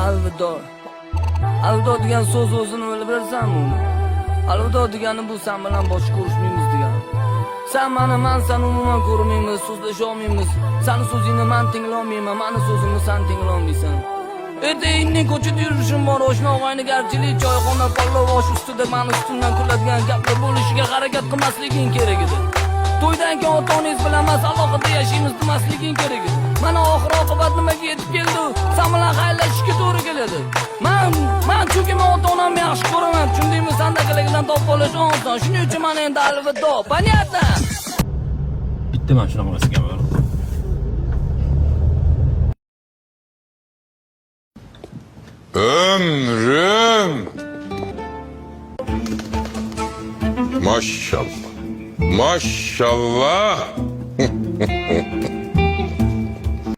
Alvido. Alvido degan so'z o'zini bilirsanmi? Alvido degani bu sen bilan boshqa ko'rishmaymiz degani. Sen men seni umuman ko'rmaymiz, so'zlasha olmaymiz. Seni so'zingni men tinglayolmayman, meni so'zimni sen tinglayolmaysan. Ertaginning ko'chada yurishim bor, oshna og'aynigarchilik, choyxona palov osh ustida meni ustimdan kuladigan gaplar bo'lishiga harakat qilmasliging kerak edi. To'ydan keyin ota-onangiz bilan emas, alohida yashaymiz demasliging kerak edi. Mana oxir oqibat nimaga yetib keldi? Sen bilan xayrlashishga to'g'ri keladi. Men chunki men ota-onamni yaxshi ko'raman, tushundingmi? Sandaqalardan topib olish oson. Shuning uchun men endi alvido. Понятно? Bitta men shunaqa qilgan bor. Ömrüm. Maşallah. Maşallah.